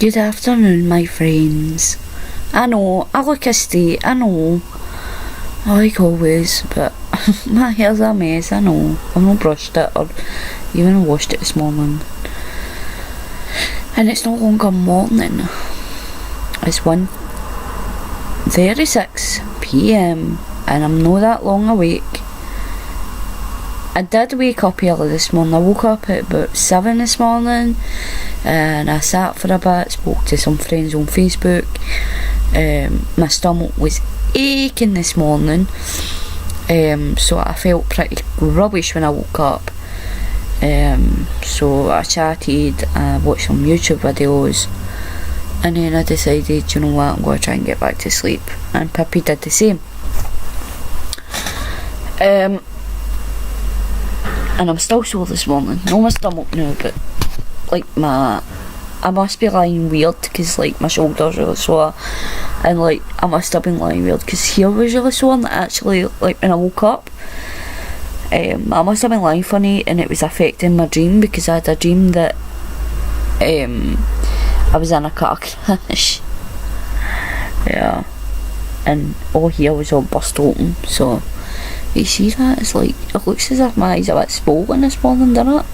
Good afternoon, my friends. I know, I look a state, I know. Like always, but my hair's a mess, I know. I've not brushed it or even washed it this morning. And it's no longer morning. It's 1:36 PM and I'm not that long awake. I did wake up early this morning. I woke up at about 7 this morning and I sat for a bit, spoke to some friends on Facebook. My stomach was aching this morning, so I felt pretty rubbish when I woke up. So I chatted, I watched some YouTube videos, and then I decided, you know what, I'm going to try and get back to sleep, and Pippi did the same. And I'm still sore this morning. No, my stomach now, but like I must be lying weird because like my shoulders really sore, and like I must have been lying weird because here was really sore. And actually, like when I woke up, I must have been lying funny, and it was affecting my dream because I had a dream that I was in a car crash. Yeah, and all here was all burst open. So you see that? It's like, it looks as if my eyes are a bit swollen this morning, doesn't it?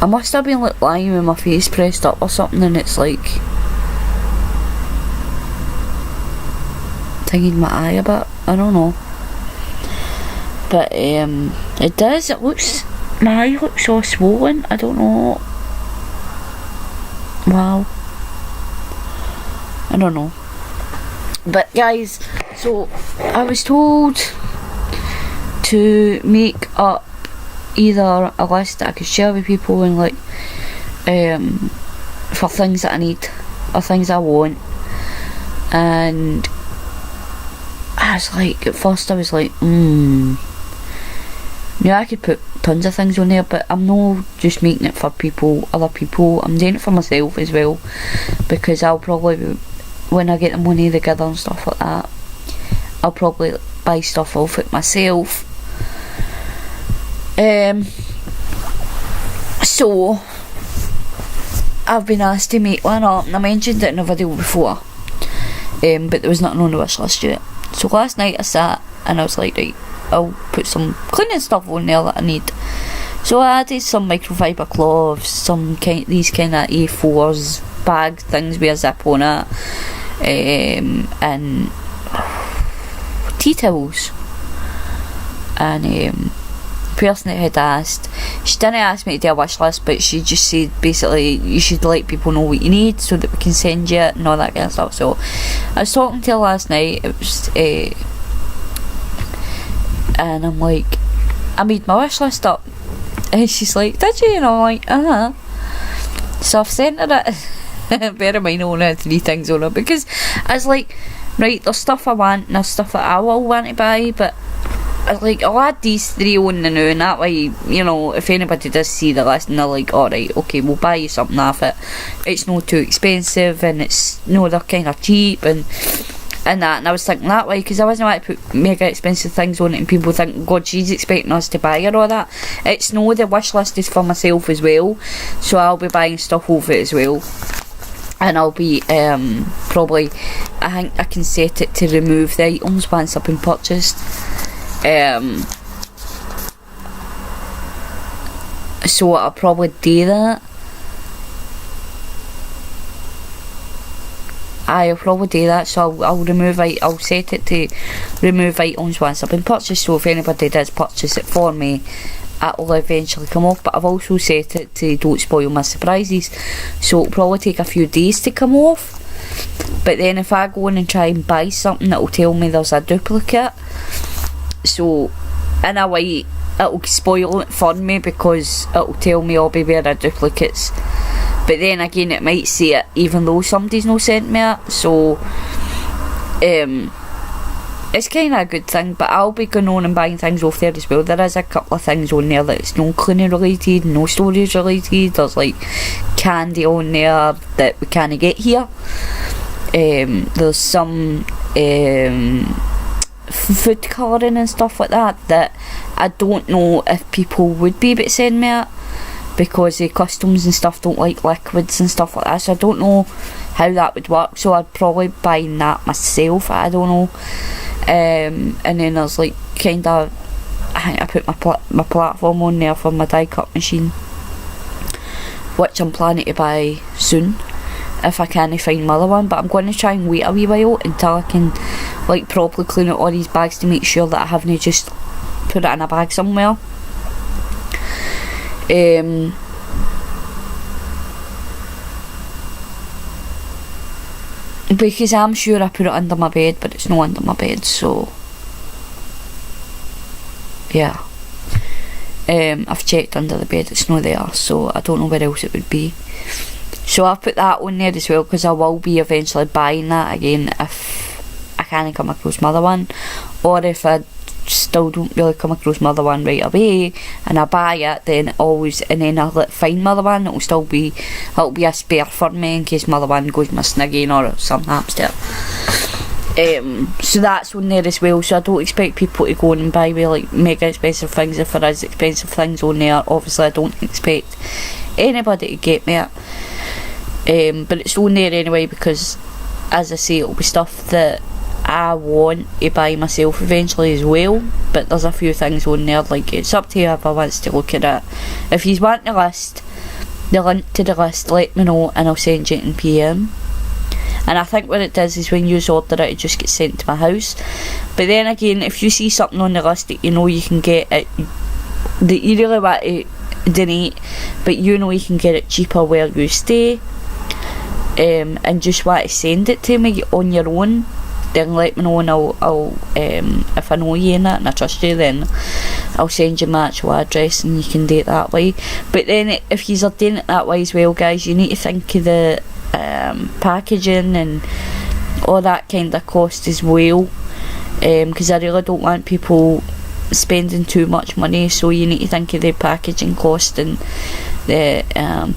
I must have been like lying with my face pressed up or something, and it's like tinging my eye a bit. I don't know, but it does. It looks, my eye looks so swollen. I don't know. Wow. I don't know. But guys, so I was told to make up either a list that I could share with people and like for things that I need or things I want, and I was like, at first I was like, yeah, I could put tons of things on there, but I'm not just making it for people, other people. I'm doing it for myself as well, because I'll probably, when I get the money together and stuff like that, I'll probably buy stuff off it myself. So I've been asked to make one up, and I mentioned it in a video before, but there was nothing on the wish list yet. So last night I sat and I was like, right, I'll put some cleaning stuff on there that I need. So I added some microfiber cloths, some these kind of A4s bag things with a zip on it, and tea towels. And the person that had asked, she didn't ask me to do a wish list, but she just said basically you should let people know what you need so that we can send you it and all that kind of stuff. So I was talking to her last night. It was and I'm like, I made my wish list up, and she's like, did you? And I'm like, so I've sent her it. Bear in mind I only had 3 things on it, because I was like, right, there's stuff I want and there's stuff that I will want to buy, but I was like, I'll add these 3 on the now, and that way, you know, if anybody does see the list and they're like, alright, okay, we'll buy you something off it, it's not too expensive, and it's, no, they're kind of cheap, and that. And I was thinking that way, because I wasn't want to put mega expensive things on it and people think, God, she's expecting us to buy her all that. It's no, the wish list is for myself as well, so I'll be buying stuff over it as well. And I'll be probably, I think I can set it to remove the items once I've been purchased. So I'll probably do that. I'll probably do that, so I'll remove it. I'll set it to remove items once I've been purchased, so if anybody does purchase it for me, it'll eventually come off. But I've also set it to don't spoil my surprises, so it'll probably take a few days to come off. But then if I go in and try and buy something, it'll tell me there's a duplicate, so in a way it'll spoil it for me, because it'll tell me, oh, beware of duplicates. But then again, it might say it even though somebody's not sent me it, so it's kind of a good thing. But I'll be going on and buying things off there as well. There is a couple of things on there that's no cleaning related, no storage related. There's like candy on there that we can't get here. There's some food colouring and stuff like that I don't know if people would be able to send me it, because the customs and stuff don't like liquids and stuff like that, so I don't know how that would work, so I'd probably buy that myself, I don't know. And then there's like kind of, I think I put my platform on there for my die cut machine, which I'm planning to buy soon if I can find my other one, but I'm going to try and wait a wee while until I can like properly clean out all these bags to make sure that I haven't just put it in a bag somewhere. Because I'm sure I put it under my bed, but it's not under my bed, so yeah. I've checked under the bed, it's not there, so I don't know where else it would be. So I've put that on there as well, because I will be eventually buying that again if I can't come across my other one, or if I still don't really come across my other one right away and I buy it, then I'll find my other one, it'll be a spare for me in case my other one goes missing again or something happens to it. So that's on there as well, so I don't expect people to go and buy me like mega expensive things. If there is expensive things on there, obviously I don't expect anybody to get me it, but it's on there anyway, because as I say, it'll be stuff that I want to buy myself eventually as well, but there's a few things on there, like it's up to whoever wants to look at it. If you want the link to the list, let me know and I'll send you it in PM. And I think what it does is when you order it, it just gets sent to my house. But then again, if you see something on the list that you know you can get it, that you really want to donate, but you know you can get it cheaper where you stay, and just want to send it to me on your own, then let me know, and I'll if I know you in that and I trust you, then I'll send you my actual address and you can do it that way. But then if you're doing it that way as well, guys, you need to think of the packaging and all that kind of cost as well, because I really don't want people spending too much money, so you need to think of the packaging cost and the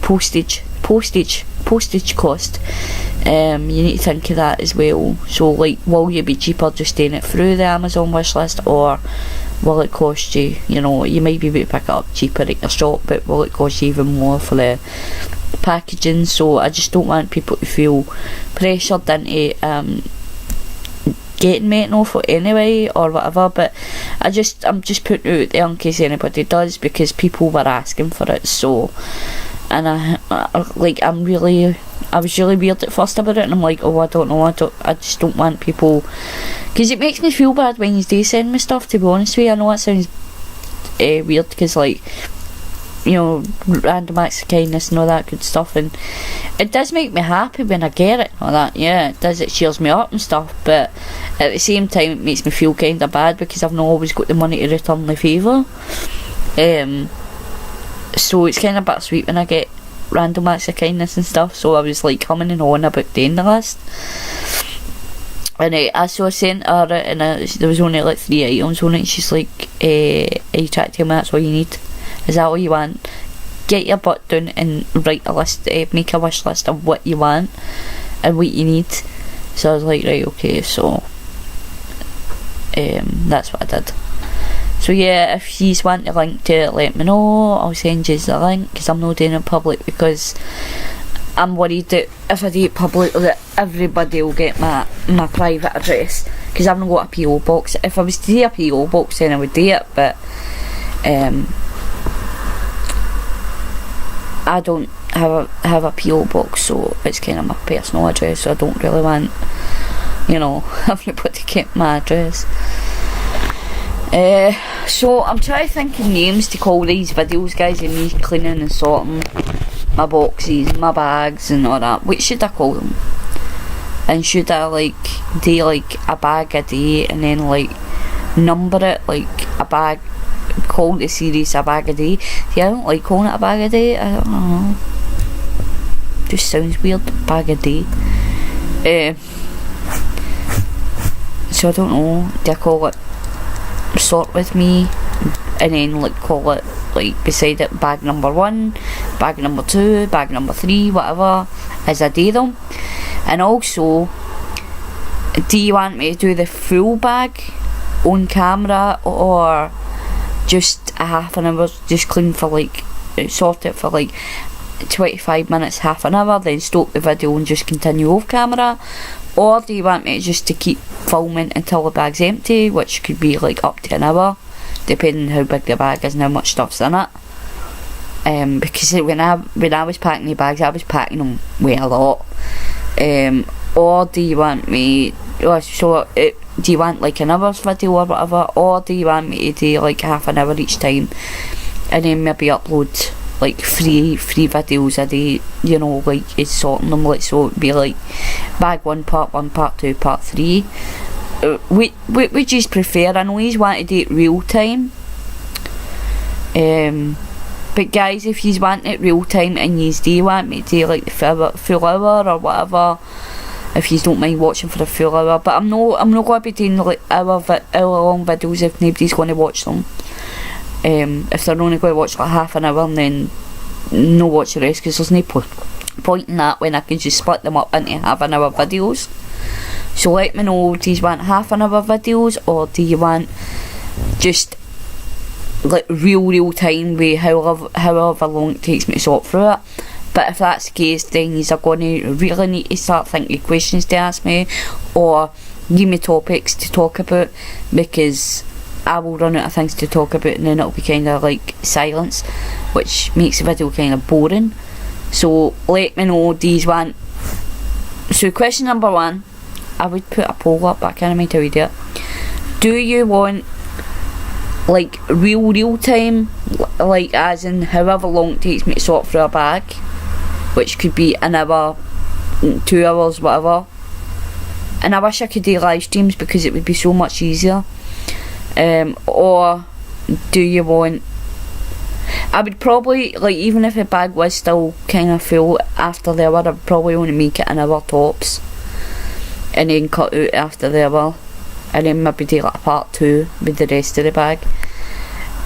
postage cost. You need to think of that as well. So like, will you be cheaper just doing it through the Amazon wish list, or will it cost you, you might be able to pick it up cheaper at your shop, but will it cost you even more for the packaging? So I just don't want people to feel pressured into getting me off it anyway or whatever, but I'm just putting it out there in case anybody does, because people were asking for it. So, and I was really weird at first about it, and I'm like, I don't know, I just don't want people, because it makes me feel bad when you do send me stuff, to be honest with you. I know it sounds weird, because like, random acts of kindness and all that good stuff, and it does make me happy when I get it and all that, yeah, it does, it cheers me up and stuff, but at the same time it makes me feel kind of bad, because I've not always got the money to return the favour. So it's kind of bittersweet when I get random acts of kindness and stuff. So I was like coming on about doing the list, and I sent her it, and there was only like 3 items on it, and she's like, are you trying to tell me that's all you need? Is that all you want? Get your butt down and write a list, make a wish list of what you want and what you need. So I was like, right, okay, so that's what I did. So yeah, if you want the link to it, let me know, I'll send you the link, because I'm not doing it public, because I'm worried that if I do it public that everybody will get my private address, because I've not got a PO box. If I was to do a PO box then I would do it, but I don't have a PO box, so it's kind of my personal address, so I don't really want everybody to get my address. So I'm trying to think of names to call these videos, guys, of me cleaning and sorting my boxes, my bags and all that. What should I call them? And should I do a bag a day and then number it, like a bag, call the series a bag a day? Yeah, I don't like calling it a bag a day, I don't know, just sounds weird, bag a day. So I don't know, do I call it sort with me, and then call it beside it bag number 1, bag number 2, bag number 3, whatever, as I do them? And also, do you want me to do the full bag on camera, or just a half an hour just clean for sort it for like 25 minutes, half an hour, then stop the video and just continue off camera? Or do you want me just to keep filming until the bag's empty, which could be like up to an hour, depending how big the bag is and how much stuff's in it? Because when I was packing the bags, I was packing them with a lot. Or do you want me, do you want like an hour's video or whatever, or do you want me to do like half an hour each time, and then maybe upload like three videos a day, you know, like it's sorting them, like, so it'd be like bag 1, part 1, part 2, part 3. What would you prefer? I know you want to do it real time, but guys, if you want it real time and you do want me to do like the full hour or whatever, if you don't mind watching for a full hour, but I'm not going to be doing like hour long videos if nobody's going to watch them. If they're only going to watch like half an hour, and then no watch the rest, because there's no point in that when I can just split them up into half an hour videos. So let me know, do you want half an hour videos, or do you want just like real time with however long it takes me to sort through it? But if that's the case, then you're going to really need to start thinking of questions to ask me, or give me topics to talk about, because I will run out of things to talk about and then it'll be kind of like silence, which makes the video kind of boring. So let me know, do you want... So question number 1, I would put a poll up, but I can't remember how you do it. Do you want like real time, like as in however long it takes me to sort through a bag, which could be an hour, 2 hours, whatever? And I wish I could do live streams because it would be so much easier. Or do you want... I would probably, like, even if the bag was still kind of full after the hour, I would probably want to make it an hour tops, and then cut out after the hour, and then maybe do like a part 2 with the rest of the bag.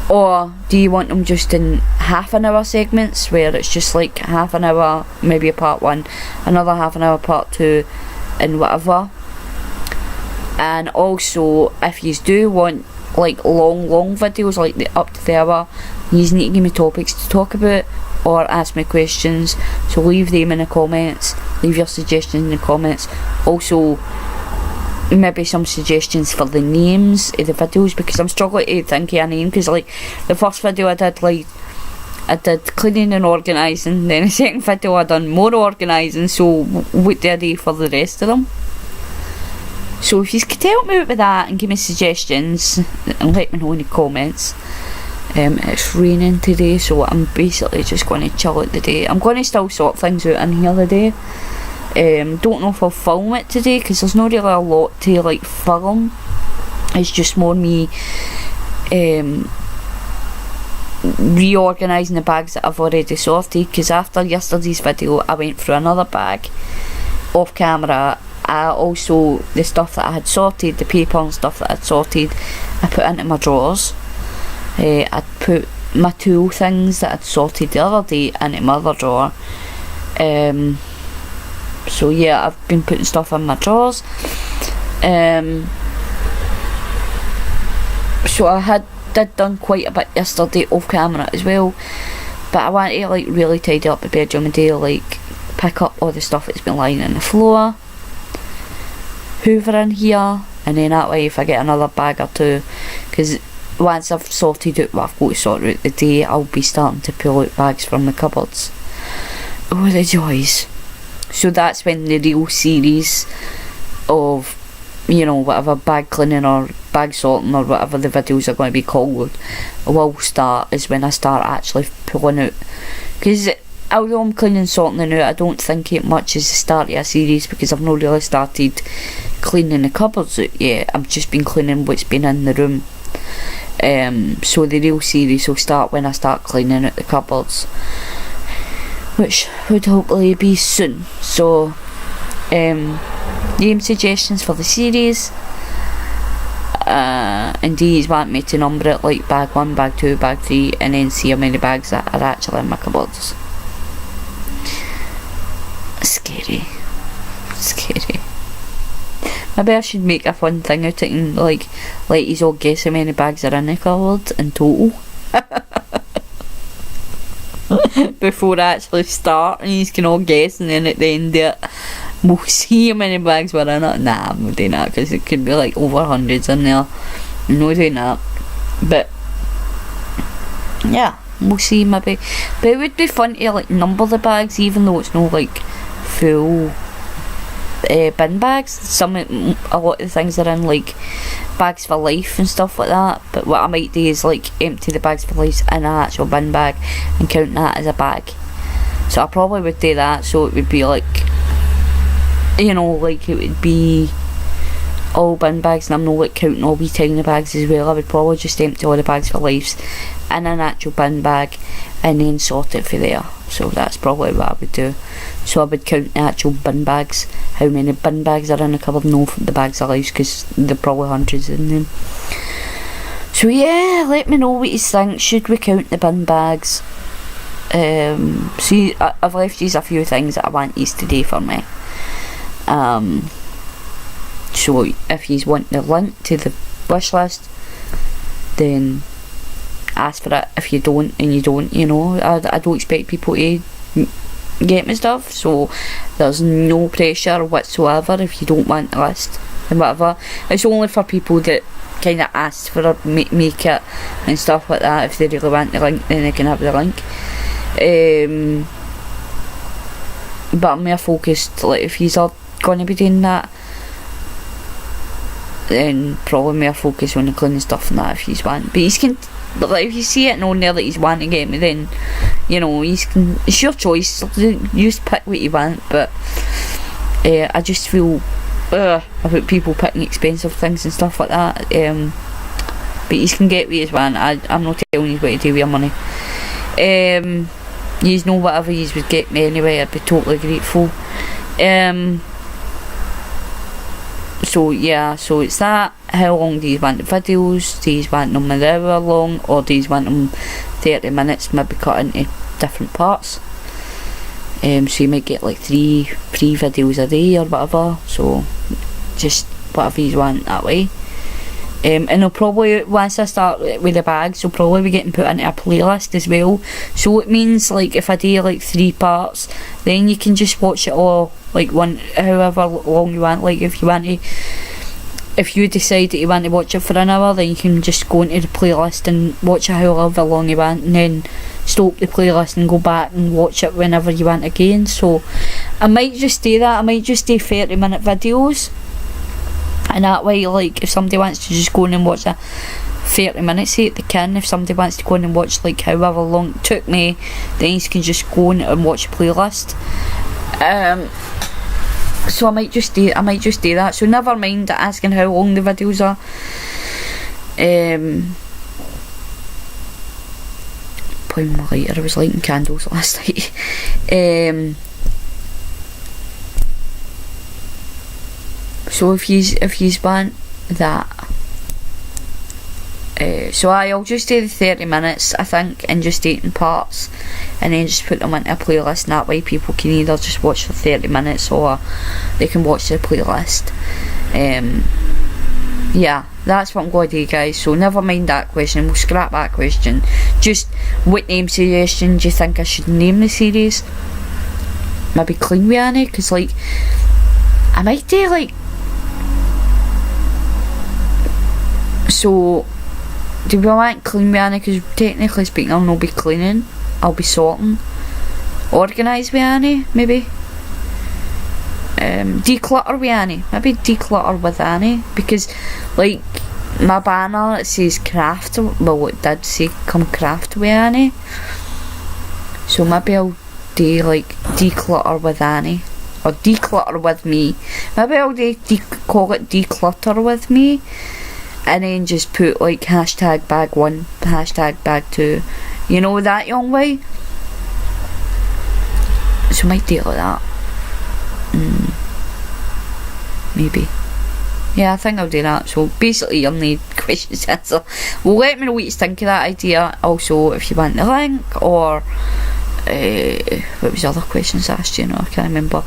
Or do you want them just in half an hour segments, where it's just like half an hour, maybe a part 1, another half an hour part 2, and whatever? And also, if you do want like long videos, like up to the hour, you need to give me topics to talk about or ask me questions, so leave them in the comments, leave your suggestions in the comments. Also, maybe some suggestions for the names of the videos, because I'm struggling to think of a name, because like the first video I did cleaning and organising, then the second video I done more organising, so what do I do for the rest of them? So if you could help me out with that and give me suggestions and let me know in the comments. It's raining today, so I'm basically just going to chill out the day. I'm going to still sort things out in here today. Don't know if I'll film it today, because there's not really a lot to like film. It's just more me reorganising the bags that I've already sorted, because after yesterday's video I went through another bag off camera. Also, the stuff that I had sorted, the paper and stuff that I'd sorted, I put into my drawers. I'd put my tool things that I'd sorted the other day into my other drawer. So yeah, I've been putting stuff in my drawers. So I did done quite a bit yesterday off camera as well, but I want to like really tidy up the bedroom and do like pick up all the stuff that's been lying on the floor, hoover in here, and then that way if I get another bag or two, because once I've sorted out what I've got to sort out the day, I'll be starting to pull out bags from the cupboards. Oh, the joys. So that's when the real series of, you know, whatever bag cleaning or bag sorting or whatever the videos are going to be called will start, is when I start actually pulling out. Because although I'm cleaning sorting out, I don't think it much as the start of a series, because I've not really started cleaning the cupboards out yet. I've just been cleaning what's been in the room. So the real series will start when I start cleaning out the cupboards, which would hopefully be soon. So name suggestions for the series, and these want me to number it like bag 1, bag 2, bag 3, and then see how many bags that are actually in my cupboards. Scary. Maybe I should make a fun thing out of it and like let you all guess how many bags are in the cupboard in total. before I actually start, and you can all guess, and then at the end of it, we'll see how many bags were in it. Nah, I'm not doing that, because it could be like over hundreds in there. I'm not doing that. But yeah, we'll see maybe. But it would be fun to like number the bags, even though it's not like full bin bags. A lot of the things are in like bags for life and stuff like that. But what I might do is like empty the bags for life in an actual bin bag and count that as a bag. So I probably would do that, so it would be like, you know, like it would be all bin bags, and I'm not like counting all wee tiny bags as well. I would probably just empty all the bags for lives in an actual bin bag and then sort it for there. So that's probably what I would do. So I would count the actual bin bags, how many bin bags are in a cupboard, no the bags of lives, because there are probably hundreds in them. So yeah, let me know what you think. Should we count the bin bags? See, I've left you a few things that I want you to do for me. So if you want the link to the wish list, then ask for it. If you don't, and you don't, you know, I don't expect people to get me stuff, so there's no pressure whatsoever if you don't want the list and whatever. It's only for people that kind of ask for a make it and stuff like that. If they really want the link, then they can have the link. But I'm more focused, like if you are going to be doing that, then probably more focus on the cleaning stuff and that if you want. But you can, like, if you see it on there that you want to get me, then you know it's your choice. You just pick what you want. But I just feel about people picking expensive things and stuff like that. But you can get what you want. I'm not telling you what to do with your money. You know, whatever you would get me anyway, I'd be totally grateful. So yeah, so it's that. How long do you want the videos? Do you want them an hour long, or do you want them 30 minutes, maybe cut into different parts? So you might get like three videos a day or whatever, so just whatever you want that way. And they'll probably, once I start with the bags, they'll probably be getting put into a playlist as well. So it means like if I do like 3 parts, then you can just watch it all like however long you want. Like if you decide that you want to watch it for an hour, then you can just go into the playlist and watch it however long you want, and then stop the playlist and go back and watch it whenever you want again. So I might just do that. I might just do 30-minute videos. And that way, like, if somebody wants to just go in and watch a 30 minutes, they can. If somebody wants to go in and watch, like, however long it took me, then you can just go in and watch a playlist. So I might just do that. So never mind asking how long the videos are. Putting my lighter, I was lighting candles last night. So if you want that, so I'll just do the 30 minutes, I think, and just do it in parts, and then just put them into a playlist, and that way people can either just watch for 30 minutes or they can watch the playlist. Yeah, that's what I'm going to do, guys. So never mind that question, we'll scrap that question. Just what name suggestion do you think I should name the series? Maybe Clean with Annie, because like I might do like, so do we want Clean with Annie? Because technically speaking, I'll not be cleaning, I'll be sorting. Organise with Annie, maybe. Declutter with Annie, maybe declutter with Annie, because like my banner, it says craft, well it did say come craft with Annie, so maybe I'll do like declutter with Annie, or declutter with me. Maybe I'll call it declutter with me, and then just put like hashtag bag 1, hashtag bag 2, you know, that young way. So I might do it like that. Maybe. Yeah, I think I'll do that. So basically you'll need questions answered. Well, let me know what you think of that idea. Also, if you want the link, or what was the other questions I asked you? No, I can't remember.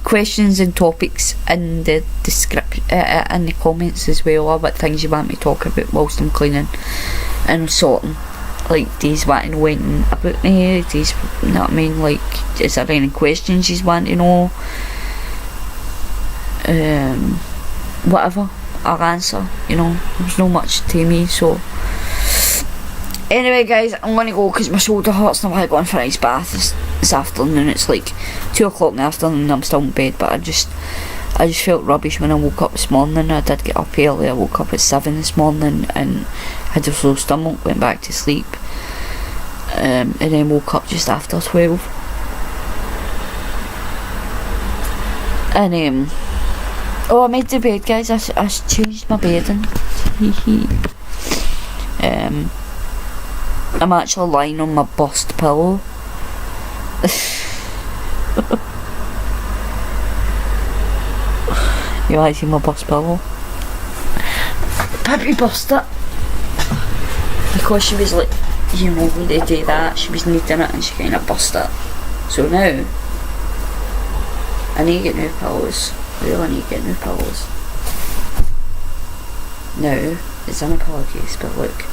Questions and topics in the description, in the comments as well, or what things you want me to talk about whilst I'm cleaning and sorting. like, do you want to know anything about me? Do you know what I mean? Like, is there any questions you want to know? Whatever, I'll answer, you know. There's no much to me, so anyway guys, I'm gonna go because my shoulder hurts and I'm going for a nice bath this afternoon. It's like 2 o'clock in the afternoon and I'm still in bed, but I just felt rubbish when I woke up this morning. I did get up early. I woke up at 7 this morning and had a slow stomach, went back to sleep, and then woke up just after 12. And oh, I made the bed, guys. I changed my bedding. I'm actually lying on my bust pillow. You like see my bust pillow? Pippi bust it. Because she was like, you know, when they do that, she was needing it and she kind of bust it. So now, I need to get new pillows. Really need to get new pillows. Now, it's in a pillowcase, but look.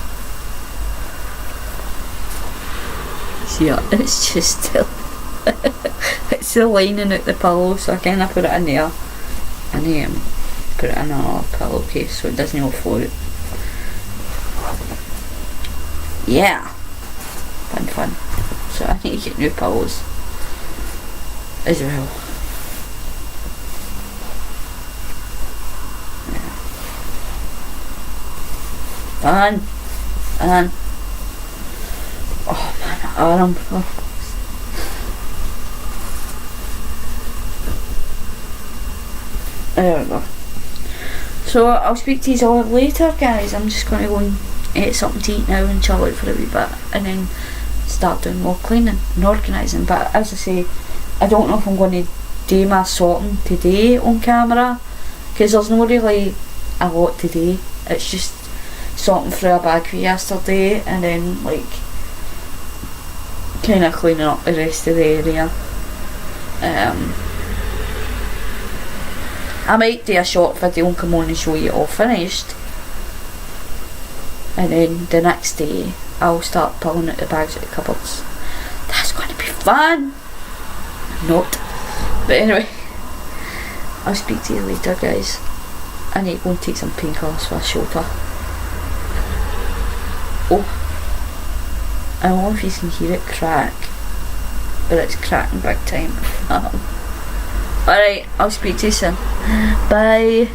See, it's just still, it's still lining out the pillow, so I kind of put it in there. And put it in a pillowcase so it doesn't all float. Yeah! Fun. So I need to get new pillows as well. Fun. Oh man, arm. Oh. There we go. So I'll speak to you all later, guys. I'm just going to go and eat something to eat now and chill out for a wee bit, and then start doing more cleaning and organising. But as I say, I don't know if I'm going to do my sorting today on camera, because there's not really a lot to do. It's just sorting through a bag for yesterday and then like kind of cleaning up the rest of the area. I might do a short video and come on and show you it all finished, and then the next day I'll start pulling out the bags out the cupboards. That's going to be fun. Not, but anyway, I'll speak to you later, guys. I need to go and take some painkillers for a shoulder. Oh, I don't know if you can hear it crack, but it's cracking big time. Alright, I'll speak to you soon. Bye.